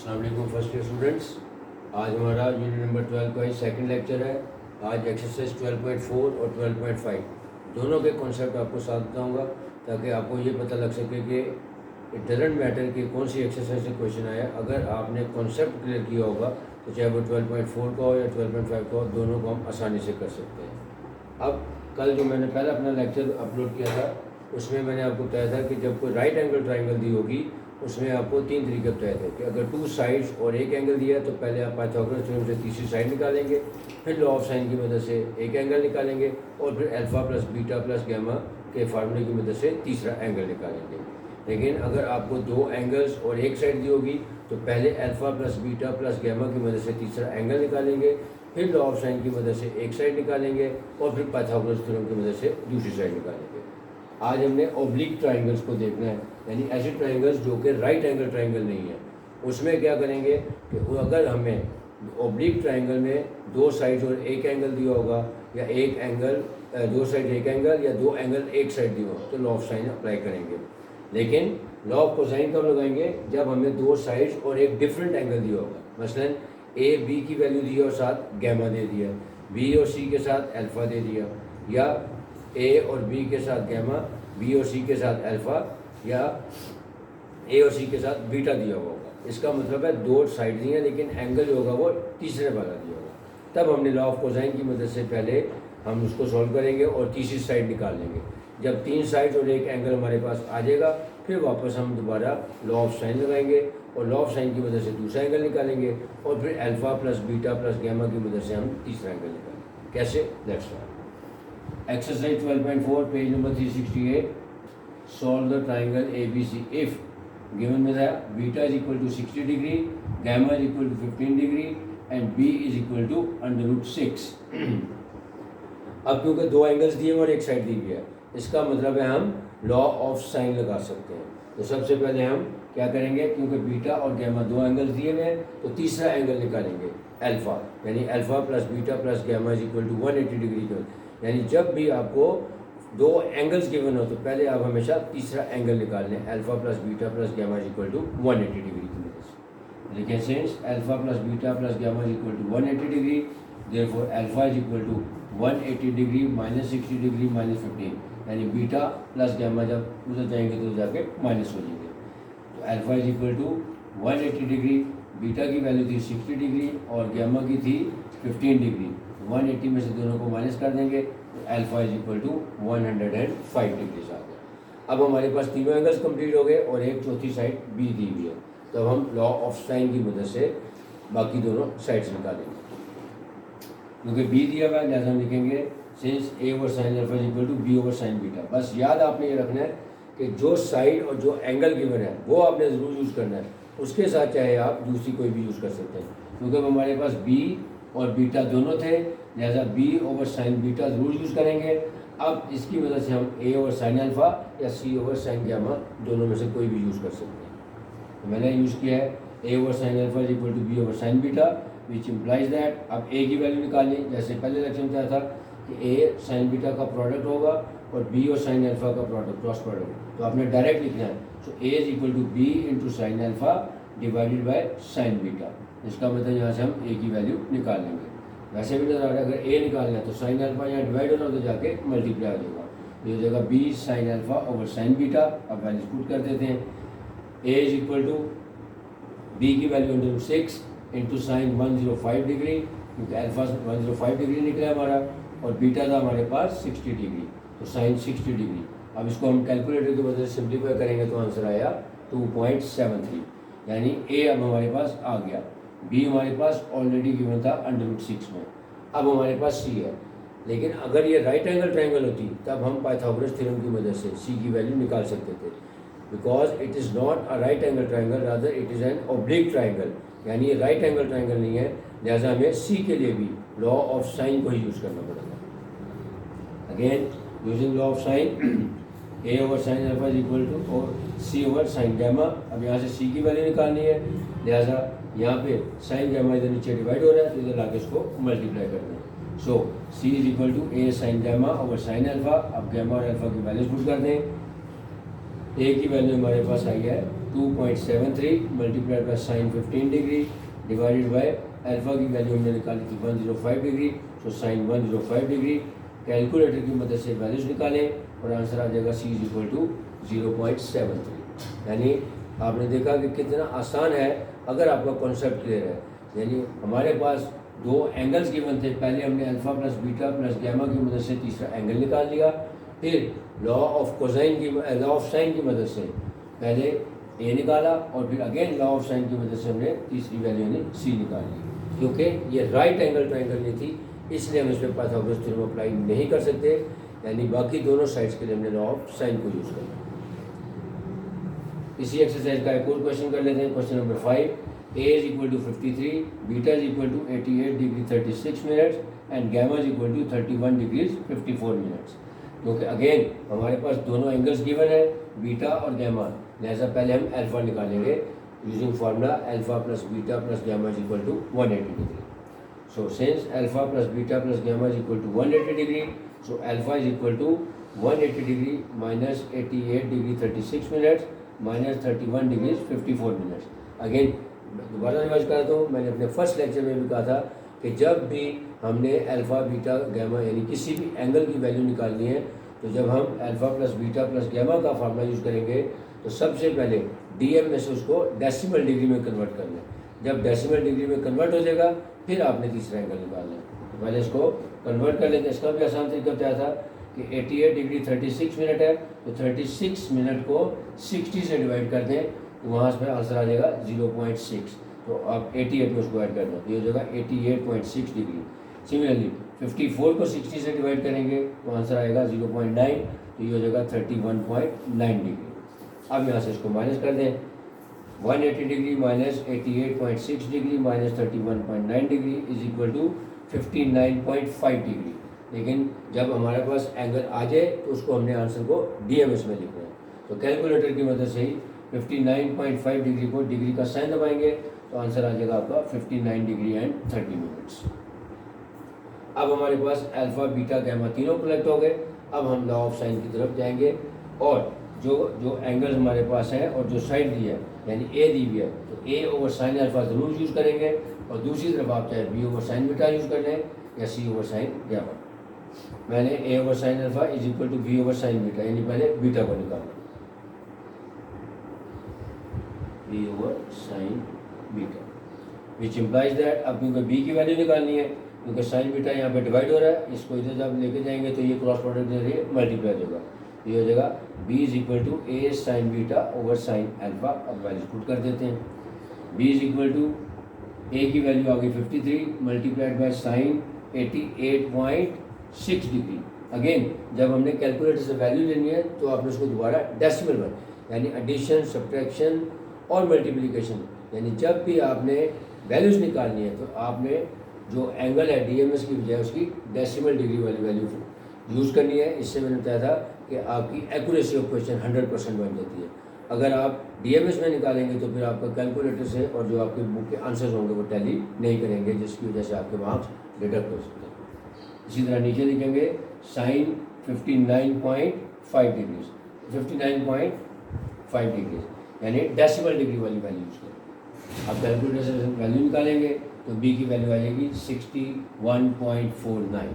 अस्सलाम वालेकुम first year students. आज हमारा यूनिट नंबर 12 का ही सेकंड लेक्चर है। आज एक्सरसाइज 12.4 और 12.5 दोनों के कॉन्सेप्ट आपको साथ बताऊंगा ताकि आपको ये पता लग सके कि इट डजंट मैटर कि कौन सी एक्सरसाइज से क्वेश्चन आया। अगर आपने कॉन्सेप्ट क्लियर किया होगा तो चाहे वो 12.4 का हो या 12.5 का हो, दोनों को हम आसानी से कर सकते हैं। अब कल जो मैंने पहला अपना लेक्चर अपलोड किया था उसमें मैंने आपको बताया था कि जब कोई राइट एंगल ट्राइंगल दी होगी उसमें आपको तीन तरीके बताए थे कि अगर टू साइड्स और एक एंगल दिया है तो पहले आप पाइथागोरस थ्योरम से तीसरी साइड निकालेंगे, फिर लॉ ऑफ साइन की मदद से एक एंगल निकालेंगे और फिर alpha plus beta plus gamma के फार्मूले की मदद से तीसरा एंगल निकालेंगे। लेकिन अगर आपको दो एंगल्स और एक साइड दी होगी तो पहले alpha plus beta plus gamma की मदद से तीसरा एंगल निकालेंगे, फिर लॉ ऑफ साइन की मदद से एक साइड निकालेंगे और फिर पाइथागोरस थ्योरम की मदद से दूसरी साइड निकालेंगे। आज हमने ओब्लिक ट्राइंगल्स को देखना है, यानी ऐसे ट्राइंगल्स जो कि राइट एंगल ट्राइंगल नहीं है। उसमें क्या करेंगे कि अगर हमें ओब्लिक ट्राइंगल में दो साइड और एक एंगल दिया होगा या एक एंगल दो साइड एक एंगल या दो एंगल एक साइड दिया हो तो लॉ ऑफ साइन अप्लाई करेंगे। लेकिन लॉ ऑफ कोसाइन कब लगाएंगे? जब हमें दो साइड्स और एक डिफरेंट एंगल दिया होगा। मसलन ए बी की वैल्यू दी और साथ गैमा दे दिया, बी और सी के साथ अल्फा दे दिया, या ए और बी के साथ गैमा, बी और सी के साथ अल्फा, या ए और सी के साथ बीटा दिया हुआ होगा। इसका मतलब है दो साइड दी हैं लेकिन एंगल जो होगा वो तीसरे वाला दिया होगा। तब हमने लॉ ऑफ कोसाइन की मदद से पहले हम उसको सॉल्व करेंगे और तीसरी साइड निकाल लेंगे। जब तीन साइड और एक एंगल हमारे पास आ जाएगा फिर वापस हम दोबारा लॉ ऑफ साइन लगाएंगे और लॉ ऑफ साइन की मदद से दूसरा एंगल निकालेंगे और फिर alpha plus beta plus gamma की मदद से हम तीसरा एंगल निकालेंगे। कैसे? Let's start. Exercise 12.4 page number 368. Solve the triangle ABC if given with beta is equal to 60 degree, gamma is equal to 15 degree and b is equal to under root 6. अब क्योंकि दो एंगल्स दिए और एक side दी गई है, इसका मतलब है हम लॉ ऑफ साइन लगा सकते हैं। तो सबसे पहले हम क्या करेंगे, क्योंकि बीटा और गैमा दो एंगल्स दिए हुए हैं तो तीसरा एंगल निकालेंगे अल्फा, यानी alpha plus beta plus gamma is equal to 180 degree का। यानी जब भी आपको दो एंगल्स गिवन हो तो पहले आप हमेशा तीसरा एंगल निकाल लें, alpha plus beta plus gamma is equal to 180 degree की मदद से। लिखें since alpha plus beta plus gamma is equal to 180 degree, therefore alpha is equal to 180 degree minus 60 degree minus 15, यानी बीटा प्लस गैमा जब उधर जाएंगे तो जाके माइनस हो जाएंगे। तो alpha is equal to 180 degree, beta की वैल्यू थी 60 डिग्री और गैमा की थी 15 डिग्री। 180 में से दोनों को माइनस कर देंगे तो alpha is equal to 105 degree आ गया। अब हमारे पास तीनों एंगल्स कंप्लीट हो गए और एक चौथी साइड बी दी हुई है, तो हम लॉ ऑफ साइन की मदद से बाकी दोनों साइड्स निकालेंगे। क्योंकि बी दिया हुआ है लिहाजा हम लिखेंगे since a over sine alpha is equal to b over sine beta. बस याद आपने ये रखना है कि जो साइड और जो एंगल गिवन है वो आपने ज़रूर यूज़ करना है, उसके साथ चाहे आप दूसरी कोई भी यूज़ कर सकते हैं। क्योंकि हमारे पास बी और बीटा दोनों थे लिहाजा बी ओवर साइन बीटा ज़रूर यूज़ करेंगे। अब इसकी वजह से हम ए ओवर साइन अल्फ़ा या सी ओवर साइन गैमा दोनों में से कोई भी यूज़ कर सकते हैं। तो मैंने यूज़ किया है a over sine alpha is equal to b over sine beta which implies that. अब ए की वैल्यू निकालनी, जैसे पहले लेक्चर में बताया था कि ए साइन बीटा का प्रोडक्ट होगा और बी और साइन अल्फ़ा का प्रोडक्ट क्रॉस प्रोडक्ट, तो आपने डायरेक्ट लिखना है। तो a is equal to b into sine alpha divided by sine beta. इसका मतलब यहाँ से हम ए की वैल्यू निकाल लेंगे। वैसे भी नजर आ रहा है अगर ए निकालना है तो साइन अल्फा यहाँ डिवाइड होना तो जाके मल्टीप्लाई हो जाएगा, ये हो जाएगा b sine alpha over sine beta. अब वैल्यू पुट कर देते हैं। A is equal to b की value under 6 into sine 105 degree, क्योंकि अल्फा 105 डिग्री निकला हमारा और बीटा था हमारे पास 60 डिग्री, तो साइन 60 डिग्री। अब इसको हम कैलकुलेटर की वजह से सिंप्लीफाई करेंगे तो आंसर आया 2.73, यानी ए अब हमारे पास आ गया। बी हमारे पास ऑलरेडी गिवन था अंडर रूट 6 में। अब हमारे पास सी है, लेकिन अगर ये राइट एंगल ट्राइंगल होती तब हम पाइथागोरस थ्योरम की मदद से सी की वैल्यू निकाल सकते थे। Because it is not a right angle triangle, rather it is an oblique triangle, यानी ये राइट एंगल ट्राइंगल नहीं है, लिहाजा हमें सी के लिए भी लॉ ऑफ साइन को ही यूज़ करना पड़ेगा। Again using law of sine a over sine alpha is equal to और सी ओवर साइन गैमा। अब यहाँ से सी की वैल्यू निकालनी है, लिहाजा यहाँ पे साइन गैमा इधर नीचे डिवाइड हो रहा है तो इधर लाके इसको मल्टीप्लाई करना है। So c is equal to a sine gamma over sine alpha. अब गैमा और अल्फा की वैल्यूज पुट कर दें। ए की वैल्यू हमारे पास आई है 2.73 multiplied by sign 15 degree divided by alpha की वैल्यू हमने निकाली थी 105 degree, so sine 105 degree. Calculator की मदद से वैल्यूज निकालें और आंसर आ जाएगा सी इज इक्वल टू 0.73। यानी आपने देखा कि कितना आसान है अगर आपका कॉन्सेप्ट क्लियर है। यानी हमारे पास दो एंगल्स गिवन थे, पहले हमने alpha plus beta plus gamma की मदद से तीसरा एंगल निकाल लिया, फिर लॉ ऑफ कोसाइन की लॉ ऑफ साइन की मदद से पहले ए निकाला और फिर अगेन लॉ ऑफ साइन की मदद से हमने तीसरी वैल्यू यानी सी निकाल ली। क्योंकि ये राइट एंगल ट्रायंगल नहीं थी इसलिए हम इसमें पाइथागोरस थ्योरम अप्लाई नहीं कर सकते, यानी बाकी दोनों साइड्स के लिए हमने लॉ ऑफ साइन को यूज़ करना। इसी एक्सरसाइज का एक और क्वेश्चन कर लेते हैं। Question number 5, a is equal to 53, beta is equal to 88 degree 36 minutes and gamma is equal to 31 degrees 54 minutes. क्योंकि अगेन हमारे पास दोनों एंगल्स गिवन है बीटा और गैमा, लिहाजा पहले हम अल्फा निकालेंगे using formula alpha plus beta plus gamma is equal to 180 degree. So since alpha plus beta plus gamma is equal to 180 degree, so alpha is equal to 180 degree minus 88 degree 36 minutes minus 31 degree 54 minutes. Again दोबारा revise करता हूँ, मैंने अपने first lecture में भी कहा था कि जब भी हमने अल्फ़ा बीटा गैमा यानी किसी भी एंगल की वैल्यू निकालनी है तो जब हम alpha plus beta plus gamma का फार्मूला यूज़ करेंगे तो सबसे पहले डीएम में से उसको डेसिमल डिग्री में कन्वर्ट करना है। जब डेसिमल डिग्री में कन्वर्ट हो जाएगा फिर आपने तीसरा एंगल निकालना है। पहले इसको कन्वर्ट कर लेते हैं। इसका भी आसान तरीका क्या था कि 88 डिग्री 36 मिनट है तो 36 मिनट को 60 से डिवाइड कर दें तो वहाँ से आंसर आ जाएगा 0.6। तो आप 88 में उसको ऐड करना तो ये हो जाएगा 88.6 डिग्री। सिमिलरली 54 को 60 से डिवाइड करेंगे तो आंसर आएगा 0.9, तो ये हो जाएगा 31.9 डिग्री। अब यहाँ से इसको माइनस कर दें, 180 degree minus 88.6 degree minus 31.9 degree is equal to 59.5 degree. लेकिन जब हमारे पास एंगल आ जाए तो उसको हमने आंसर को डीएमएस में लिखना है। तो कैलकुलेटर की मदद से ही 59.5 डिग्री को डिग्री का साइन दबाएंगे तो आंसर आ जाएगा आपका 59 डिग्री एंड 30 मिनट्स। अब हमारे पास अल्फा बीटा गैमा तीनों कलेक्ट हो गए। अब हम लॉ ऑफ साइन की तरफ जाएंगे और जो एंगल हमारे पास है और जो साइड दी है यानी ए दी हुई है तो ए ओवर साइन अल्फा ज़रूर यूज़ करेंगे और दूसरी तरफ आप चाहे b over sine beta use कर लें या सी ओवर साइन गैमा। मैंने a over sine alpha is equal to b over sine beta यानी पहले बीटा को निकालना, b over sine beta which implies that अब क्योंकि बी की वैल्यू निकालनी है क्योंकि साइन बीटा यहाँ पे डिवाइड हो रहा है, इसको इधर जब लेके जाएंगे तो ये क्रॉस प्रोडक्ट के जरिए मल्टीप्लाई होगा। ये हो जाएगा b is equal to a sine beta over sine alpha. अब वैल्यू पुट कर देते हैं, b is equal to a की वैल्यू आ गई 53 multiplied by sine 88.6 degree. Again जब हमने कैलकुलेटर से वैल्यू लेनी है तो आपने उसको दोबारा डेसिमल में यानी एडिशन सब्ट्रैक्शन और मल्टीप्लिकेशन यानी जब भी आपने वैल्यूज निकालनी है तो आपने जो एंगल है डीएमएस की बजाय उसकी डेसिमल डिग्री वाली वैल्यू यूज़ करनी है। इससे मैंने बताया था कि आपकी एक्यूरेसी ऑफ क्वेश्चन 100% बन जाती है। अगर आप डीएमएस में निकालेंगे तो फिर आपका कैलकुलेटर से और जो आपके बुक के आंसर्स होंगे वो टैली नहीं करेंगे, जिसकी वजह से आपके मार्क्स डिडक्ट हो सकते हैं। इसी तरह नीचे लिखेंगे साइन 59.5 डिग्रीज 59.5 डिग्रीज यानी डेसिमल डिग्री वाली वैल्यू यूज़ करें। आप कैलकुलेटर से वैल्यू निकालेंगे तो बी की वैल्यू आ जाएगी 61.49।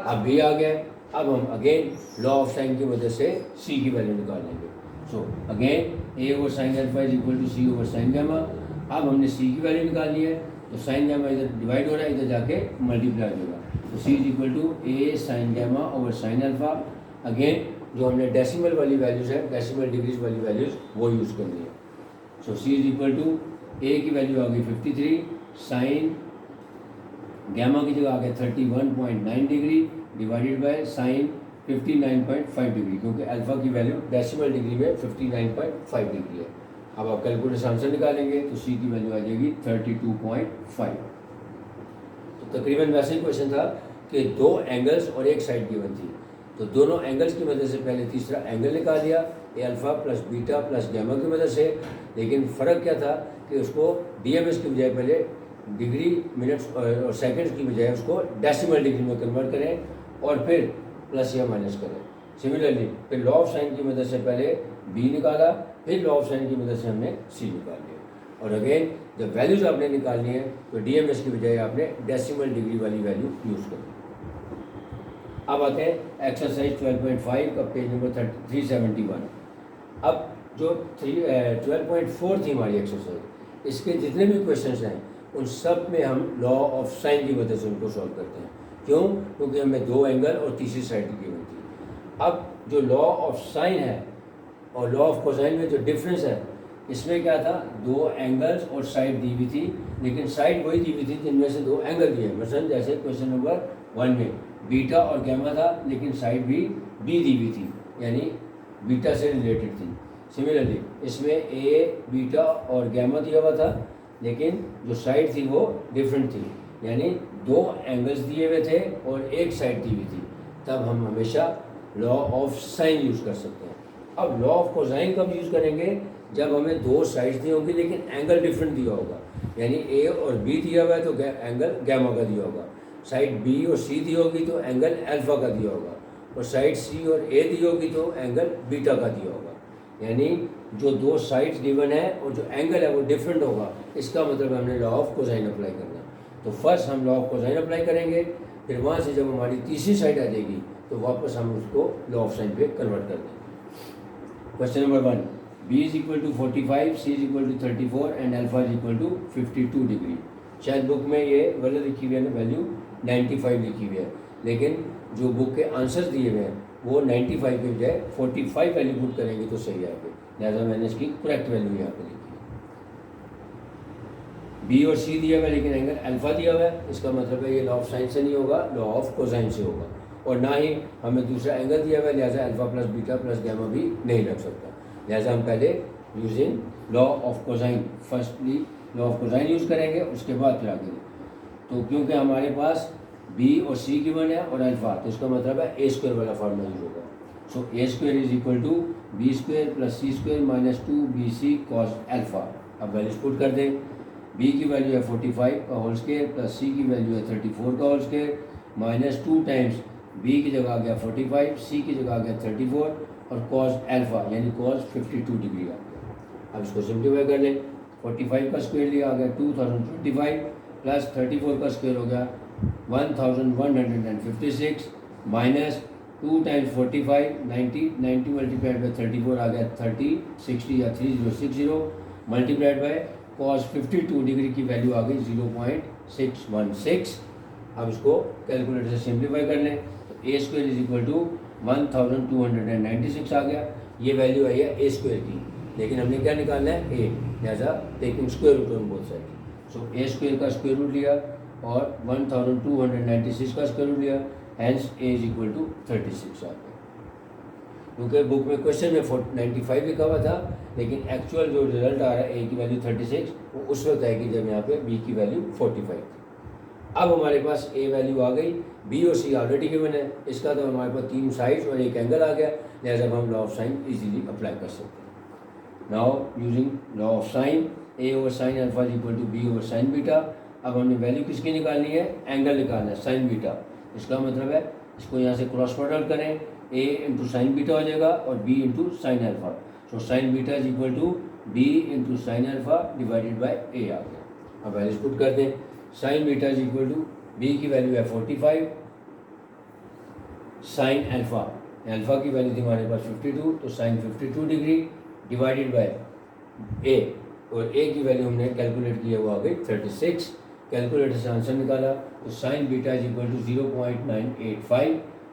अब बी आ गया। अब हम अगेन लॉ ऑफ साइन की वजह से सी की वैल्यू निकाल लेंगे। So again a over sine alpha is equal to c over sine gamma. अब हमने सी की वैल्यू निकालनी है तो साइन गैमा इधर डिवाइड हो रहा है, इधर जाके मल्टीप्लाई होगा तो c is equal to a sine gamma over sine alpha. Again जो हमने डेसिमल वाली वैल्यूज़ है डेसिमल डिग्रीज वाली वैल्यूज़ वो यूज़ करनी है। So c is equal to a की वैल्यू आ गई 53 साइन गैमा की जगह आ गया 31.9 degree divided by sign 59.5 degree क्योंकि अल्फा की वैल्यू डेसिमल डिग्री में 59.5 डिग्री है। अब आप कैलकुलेटर से आंसर निकालेंगे तो सी की वैल्यू आ जाएगी 32.5। तो तकरीबन वैसे ही क्वेश्चन था कि दो एंगल्स और एक साइड गिवन थी तो दोनों एंगल्स की मदद से पहले तीसरा एंगल निकाल लिया a alpha plus beta plus gamma की मदद से। लेकिन फ़र्क क्या था कि उसको डीएमएस की बजाय पहले डिग्री मिनट्स और सेकंड्स की बजाय उसको डेसिमल डिग्री में कन्वर्ट करें और फिर प्लस या माइनस करें। सिमिलरली फिर लॉ ऑफ साइन की मदद से पहले बी निकाला, फिर लॉ ऑफ साइन की मदद से हमने सी निकाल लिया। और अगेन जब वैल्यूज आपने निकालनी है तो डीएमएस की बजाय आपने डेसिमल डिग्री वाली वैल्यू यूज़ करनी। अब आते हैं एक्सरसाइज 12.5 का पेज नंबर 371। अब जो 12.4 थी हमारी एक्सरसाइज, इसके जितने भी क्वेश्चंस हैं उन सब में हम लॉ ऑफ साइन की मदद से उनको सॉल्व करते हैं। क्यों? क्योंकि हमें दो एंगल और तीसरी साइड की गिवन थी। अब जो लॉ ऑफ साइन है और लॉ ऑफ कोसाइन में जो डिफरेंस है, इसमें क्या था, दो एंगल्स और साइड दी हुई थी, लेकिन साइड वही दी हुई थी जिनमें से दो एंगल दिए। मसलन जैसे क्वेश्चन नंबर 1 में बीटा और गैमा था, लेकिन साइड भी बी दी हुई थी, यानी बीटा से रिलेटेड थी। सिमिलरली इसमें ए बीटा और गैमा दिया हुआ था, लेकिन जो साइड थी वो डिफरेंट थी, यानी दो एंगल्स दिए हुए थे और एक साइड दी हुई थी। तब हम हमेशा लॉ ऑफ साइन यूज़ कर सकते हैं। अब लॉ ऑफ कोसाइन कब यूज़ करेंगे? जब हमें दो साइड्स दी होंगी लेकिन एंगल डिफरेंट दिया होगा, यानी ए और बी दिया हुआ है तो एंगल गैमा का दिया होगा, साइड बी और सी दी होगी तो एंगल अल्फा का दिया होगा, और साइड सी और ए दी होगी तो एंगल बीटा का दिया होगा। यानी जो दो साइड्स गिवन है और जो एंगल है वो डिफरेंट होगा, इसका मतलब हमने लॉ ऑफ कोसाइन अप्लाई करना। तो फर्स्ट हम लॉ ऑफ कोसाइन अप्लाई करेंगे, फिर वहाँ से जब हमारी तीसरी साइड आ जाएगी तो वापस हम उसको लॉ ऑफ साइन पे कन्वर्ट कर देंगे। Question number 1, b is equal to 45, c is equal to 34 and alpha is equal to 52 degree. शायद बुक में ये गलत लिखी हुई है ना, वैल्यू 95 लिखी हुई है, लेकिन जो बुक के आंसर्स दिए हुए हैं वो 95 के बजाय 45 वैल्यू पुट करेंगे तो सही आएगी, लिहाजा मैंने इसकी करेक्ट वैल्यू यहाँ पे लिखी है। बी और सी दिया हुआ है लेकिन एंगल अल्फा दिया हुआ है, इसका मतलब है ये लॉ ऑफ साइन से नहीं होगा, लॉ ऑफ कोसाइन से होगा, और ना ही हमें दूसरा एंगल दिया हुआ है, लिहाजा alpha plus beta plus gamma भी नहीं लग सकता। लिहाजा हम पहले using law of cosine, firstly law of cosine use करेंगे, उसके बाद फिर आगे। तो क्योंकि हमारे पास बी और सी गिवन है और अल्फा, तो इसका मतलब है ए स्क्वायर वाला फार्मूला यूज होगा। So a square is equal to b square plus c square minus 2bc cos alpha. अब वैल्यूज पुट कर दें, बी की वैल्यू है 45 का होल स्क्वायर प्लस सी की वैल्यू है 34 का whole square minus 2 times b की जगह आ गया 45, सी की जगह आ गया 34 और कॉस अल्फा यानी कॉस 52 डिग्री आ गया। अब इसको सिंप्लीफाई कर लें, 45 का स्क्वायर लिया आ गया 2025 प्लस 34 का स्क्वायर हो गया 1156 माइनस 2 टाइम्स 45 90 मल्टीप्लाइड बाई 34 आ गया 3060 या 3060 मल्टीप्लाइड बाय कॉस 52 डिग्री की वैल्यू आ गई 0.616। अब इसको कैलकुलेटर से सिंप्लीफाई कर लें तो ए स्क्वायर इज इक्वल टू 1296 आ गया। ये वैल्यू आई है ए स्क्वायर की, लेकिन हमने क्या निकालना है ए, लिहाजा taking square root on both side. So a square का स्क्वायर रूट लिया और 1296 का स्क्वायर रूट लिया, hence a is equal to 36 आ गया। क्योंकि बुक में क्वेश्चन में 95 लिखा हुआ था, लेकिन एक्चुअल जो रिजल्ट आ रहा है ए की वैल्यू 36 वो उस वक्त आएगी जब यहाँ पे बी की वैल्यू 45 थी। अब हमारे पास ए वैल्यू आ गई, बी और सी ऑलरेडी गिवन है, इसका तो हमारे पास 3 साइड्स और एक एंगल आ गया, लिहाजा हम law of sine easily apply कर सकते हैं। Now using law of sine, a over sine alpha is equal to b over sine beta. अब हमने वैल्यू किसकी निकालनी है? एंगल निकालना है, साइन बीटा। इसका मतलब है इसको यहाँ से क्रॉस प्रोडक्ट करें, ए इंटू साइन बीटा हो जाएगा और b into sine alpha. So sine beta is equal to b into sine alpha divided by a आ गया। अब वैल्यूज पुट कर दें, sine beta is equal to b की वैल्यू है 45, साइन अल्फा, अल्फा की वैल्यू थी हमारे पास 52, तो sine 52 degree divided by a, और ए की वैल्यू हमने कैलकुलेट की है वो आ गई 36। कैलकुलेटर से आंसर निकाला तो sine beta is equal to 0.985,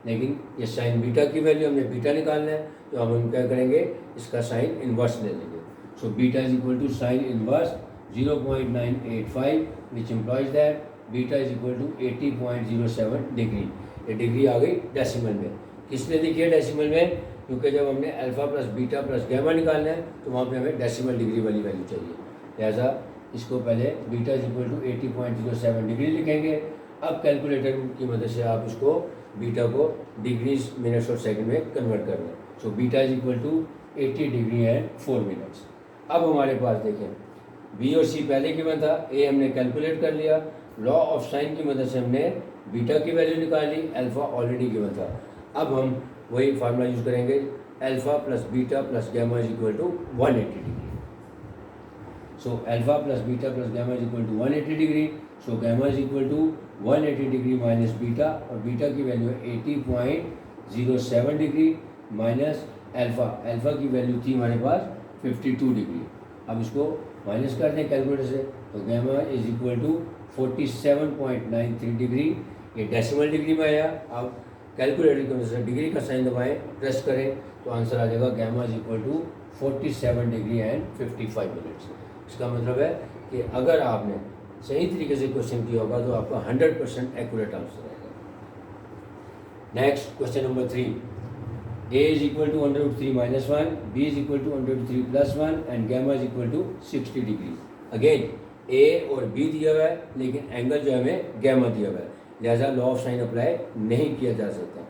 लेकिन ये साइन बीटा की वैल्यू हमने बीटा निकालना है, तो अब हम क्या करेंगे, इसका साइन इन्वर्स ले लेंगे। So beta is equal to sine inverse 0.985 which implies that beta is equal to 80.07 degree. ये डिग्री आ गई डेसिमल में। किसने लिखी है डेसिमल में? क्योंकि जब हमने alpha plus beta plus gamma निकालना है तो वहाँ पे हमें डेसिमल डिग्री वाली वैल्यू चाहिए, लिहाजा इसको पहले beta is equal to 80.07 degree लिखेंगे। अब कैलकुलेटर की मदद से आप इसको बीटा को डिग्रीज मिनट्स और सेकंड में कन्वर्ट कर लें। So beta is equal to 80 degree and 4 minutes. अब हमारे पास देखें बी और सी पहले गिवन था, ए हमने कैलकुलेट कर लिया, लॉ ऑफ साइन की मदद से हमने बीटा की वैल्यू निकाली, अल्फा ऑलरेडी गिवन था। अब हम वही फार्मूला यूज़ करेंगे alpha plus beta plus gamma is equal to 180 degree. So alpha plus beta plus gamma is equal to 180 degree. So gamma is equal to 180 degree minus beta, और beta की value है 80.07 degree minus alpha, alpha की value थी हमारे पास 52 degree. अब इसको minus कर दें कैलकुलेटर से, तो gamma is equal to 47.93 degree. ये डेसिमल डिग्री में आया। अब कैलकुलेटर की वजह से डिग्री का साइन दबाएं, प्रेस करें, तो आंसर आ जाएगा gamma is equal to 47 degree and 55 minutes. इसका मतलब है कि अगर आपने सही तरीके से क्वेश्चन किया होगा तो आपका 100% एक्यूरेट आंसर आएगा। Next question number 3, a is equal to √3 - 1, b is equal to √3 + 1 and gamma is equal to 60 degree. Again a और b दिया हुआ है, लेकिन एंगल जो है हमें गैमा दिया हुआ है, लिहाजा लॉ ऑफ साइन अप्लाई नहीं किया जा सकता।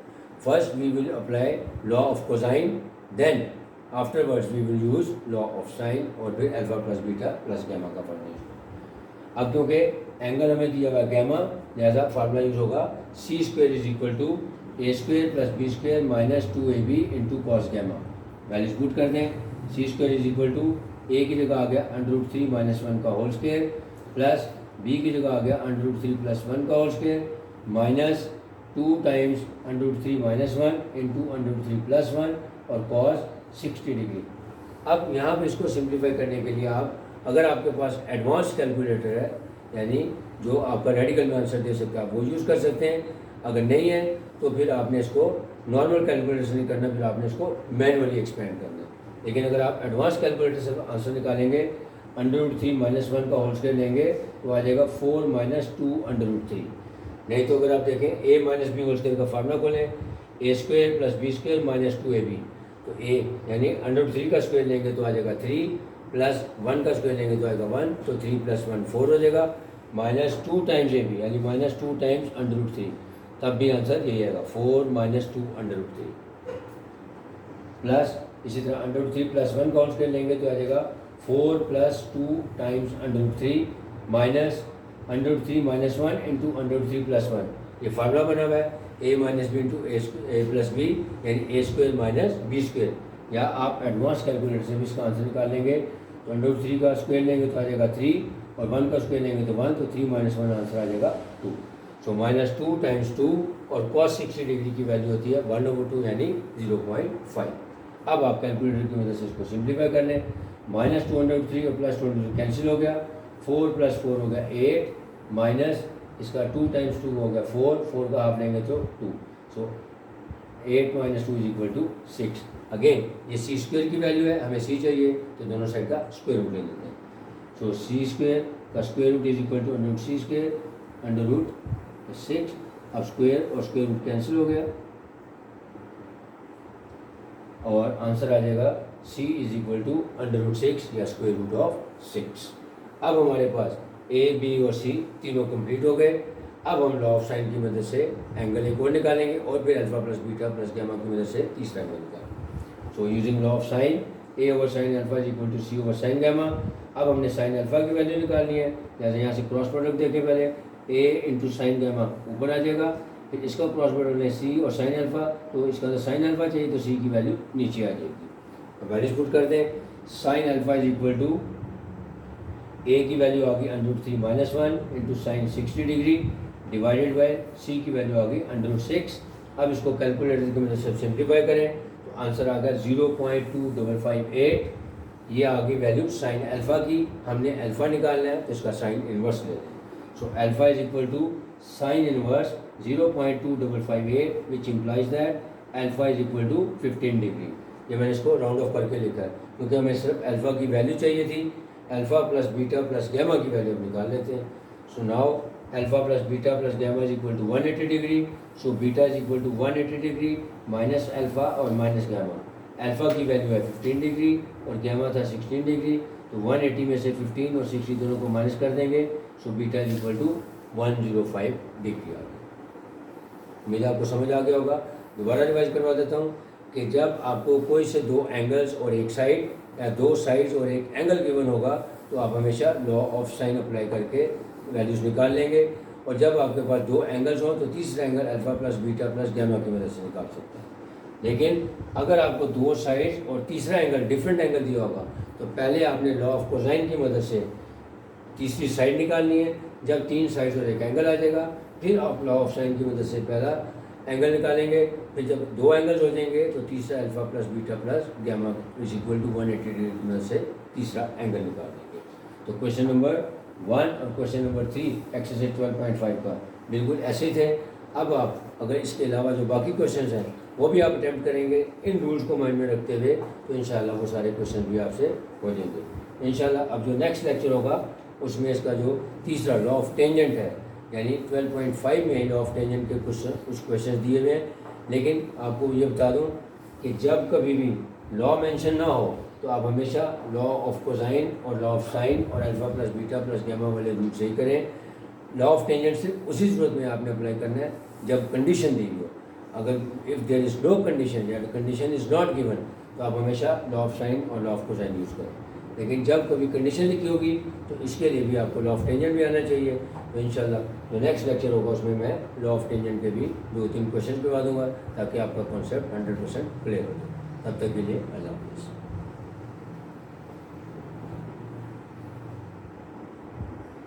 First we will apply law of cosine, then afterwards we will use law of sine, और फिर alpha plus beta plus gamma का फॉर्मूला। अब क्योंकि एंगल हमें दिया हुआ है गैमा, लिहाजा फार्मूला यूज होगा c² is equal to a² plus b² minus 2ab into cos gamma. Values put कर दें। c² is equal to a की जगह आ गया √3 - 1 का होल स्क्वायर, प्लस b की जगह आ गया √3 + 1 का whole square, minus 2 times √3 - 1 into √3 + 1 और कॉस 60 डिग्री। अब यहाँ पे इसको सिंप्लीफाई करने के लिए आप, अगर आपके पास एडवांस कैलकुलेटर है, यानी जो आपका रेडिकल में आंसर दे सकता है, आप वो यूज़ कर सकते हैं। अगर नहीं है तो फिर आपने इसको नॉर्मल कैलकुलेटर से नहीं करना, फिर आपने इसको मैनुअली एक्सपेंड करना है। लेकिन अगर आप एडवांस कैलकुलेटर से आंसर निकालेंगे, √3 - 1 का होल स्क्वायर लेंगे तो आ जाएगा 4 - 2 √3। नहीं तो अगर आप देखें a - b होल स्क्वायर का फार्मूला खोलें, a² + b² माइनस 2ab, तो a यानी √3 का स्क्वायर लेंगे तो आ जाएगा 3, प्लस 1 का स्क्वायर लेंगे तो आएगा 1, तो 3 + 1 4 हो जाएगा, माइनस 2 टाइम्स ab यानी माइनस 2 टाइम्स √3, तब भी आंसर यही आएगा 4 - 2 √3। प्लस इसी तरह √3 + 1 का होल स्क्वायर लेंगे तो आ जाएगा 4 + 2 टाइम्स √3 माइनस √3 - 1 इंटू √3 + 1। ये फार्मूला बना हुआ है a - b into a + b यानी a² - b², या आप एडवांस कैलकुलेटर से भी इसका आंसर निकाल लेंगे। तो √3 का स्क्वायर लेंगे तो आ जाएगा 3, और 1 का स्क्वायर लेंगे तो 1, तो 3 - 1 आंसर आ जाएगा 2। सो -2 टाइम्स 2, और cos 60 डिग्री की वैल्यू होती है 1/2 यानी 0.5। अब आप कैलकुलेटर की मदद से इसको सिंप्लीफाई कर लें। -2√3 और +2 कैंसिल हो गया, 4 + 4 हो गया 8, माइनस इसका 2 टाइम्स 2 हो गया 4, 4 का हाफ लेंगे तो 2, सो 8 - 2 इज इक्वल टू 6। अगेन ये c² की वैल्यू है, हमें c चाहिए, तो दोनों साइड का स्क्वायर रूट ले लेते हैं। सो c² का square root is equal to √c² √6। अब स्क्वायर और स्क्वायर रूट कैंसिल हो गया, और आंसर आ जाएगा c इज इक्वल टू √6 या स्क्वायर रूट ऑफ 6। अब हमारे पास a, b और c तीनों कंप्लीट हो गए। अब हम लॉ ऑफ साइन की मदद से एंगल एक और निकालेंगे, और फिर alpha plus beta plus gamma की मदद से तीसरा एंगल निकालेंगे। So using law of sine, a/sin alpha is equal to c/sin gamma. अब हमने साइन अल्फा की वैल्यू निकालनी है, जैसे यहाँ से क्रॉस प्रोडक्ट देखें, पहले a इंटू साइन गैमा ऊपर आ जाएगा, फिर इसका क्रॉस प्रोडक्ट लें c और साइन अल्फा, तो इसका तो साइन अल्फा चाहिए, तो c की वैल्यू नीचे आ जाएगी। अब वैल्यूज पुट कर दें। Sine alpha is equal to a की वैल्यू आ गई √3 - 1 into sine 60 degree divided by c की वैल्यू आ गई √6। अब इसको कैलकुलेटर की मदद से सिंप्लीफाई करें तो आंसर आ गया 0.2558। ये आ गई वैल्यू साइन अल्फा की। हमने अल्फा निकालना है तो इसका साइन इन्वर्स ले लें। So alpha is equal to sine inverse 0.2558, which implies that alpha is equal to 15 degree. ये मैंने इसको राउंड ऑफ करके लिखा है, क्योंकि हमें सिर्फ अल्फा की वैल्यू चाहिए थी। Alpha plus beta plus gamma की वैल्यू हम निकाल लेते हैं। So now alpha plus beta plus gamma is equal to 180 degree. So beta is equal to 180 degree minus alpha और माइनस गैमा। अल्फा की वैल्यू है 15 डिग्री और गैमा था 16 डिग्री, तो 180 में से 15 और 60 दोनों को माइनस कर देंगे। So beta is equal to 105 degree आ गया। मेरा आपको समझ आ गया होगा। दोबारा रिवाइज करवा देता हूँ कि जब आपको कोई से दो एंगल्स और एक साइड या दो साइड्स और एक एंगल गिवन होगा तो आप हमेशा लॉ ऑफ साइन अप्लाई करके वैल्यूज निकाल लेंगे। और जब आपके पास दो एंगल्स हों तो तीसरा angle alpha plus beta plus gamma की मदद से निकाल सकते हैं। लेकिन अगर आपको दो साइड और तीसरा एंगल डिफरेंट एंगल दिया होगा तो पहले आपने लॉ ऑफ कोसाइन की मदद से तीसरी साइड निकालनी है। जब तीन साइड और एक एंगल आ जाएगा फिर आप लॉ ऑफ साइन की मदद से पहला एंगल निकालेंगे। फिर जब दो एंगल्स हो जाएंगे तो तीसरा alpha plus beta plus gamma is equal to 180 degree की मदद से तीसरा एंगल निकाल देंगे। तो क्वेश्चन नंबर 1 और क्वेश्चन नंबर 3 एक्सरसाइज 12.5 का बिल्कुल ऐसे ही थे। अब आप अगर इसके अलावा जो बाकी क्वेश्चंस हैं वो भी आप अटैम्प्ट करेंगे इन रूल्स को माइंड में रखते हुए तो इंशाल्लाह वो सारे क्वेश्चन भी आपसे हो जाएंगे इंशाल्लाह। अब जो नेक्स्ट लेक्चर होगा उसमें इसका जो तीसरा लॉ ऑफ टेंजेंट है यानी 12.5 में लॉ ऑफ टेंजेंट के कुछ क्वेश्चन दिए हुए हैं। लेकिन आपको ये बता दूं कि जब कभी भी लॉ मेंशन ना हो तो आप हमेशा लॉ ऑफ कोसाइन और लॉ ऑफ साइन और alpha plus beta plus gamma वाले रूल से ही करें। लॉ ऑफ टेंजेंट सिर्फ उसी सूरत में आपने अप्लाई करना है जब कंडीशन दी हो। अगर if there is no condition या कंडीशन इज़ नॉट गिवन तो आप हमेशा लॉ ऑफ साइन और लॉ ऑफ कोसाइन यूज़ करें। लेकिन जब कभी कंडीशन लिखी होगी तो इसके लिए भी आपको लॉ ऑफ टेंजेंट भी आना चाहिए। तो इंशाल्लाह जो नेक्स्ट लेक्चर होगा उसमें मैं लॉ ऑफ टेंजेंट के भी 2-3 क्वेश्चन करवा दूंगा ताकि आपका कॉन्सेप्ट 100% क्लियर हो जाए। तब तक के लिए अल्लाह हाफ़िज़।